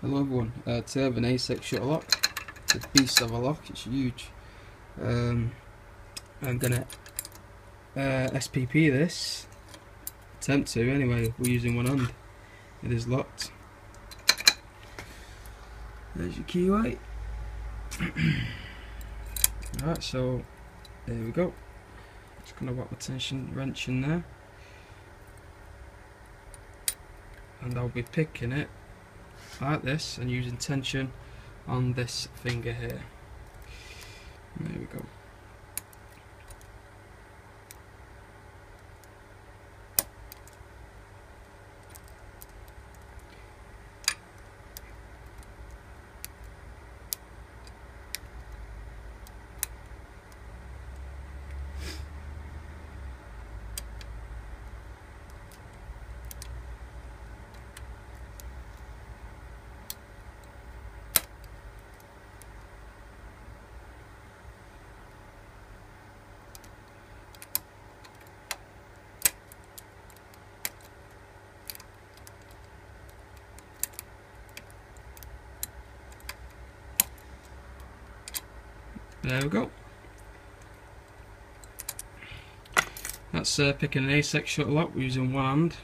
Hello everyone, today I have an Asec Shutter lock. It's a beast of a lock, it's huge. I'm gonna SPP this, attempt to anyway, we're using one hand. It is locked. There's your keyway. Alright, so there we go. Just gonna whack my tension wrench in there. And I'll be picking it like this and using tension on this finger here. There we go. There we go. That's picking an Asec Shutter lock using one hand.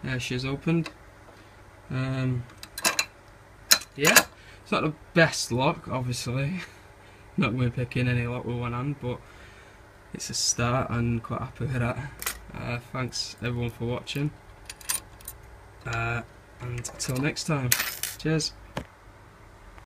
There she is opened. Yeah, it's not the best lock, obviously. Not going to be picking any lock with one hand, but it's a start and quite happy with that. Thanks everyone for watching. And until next time, cheers.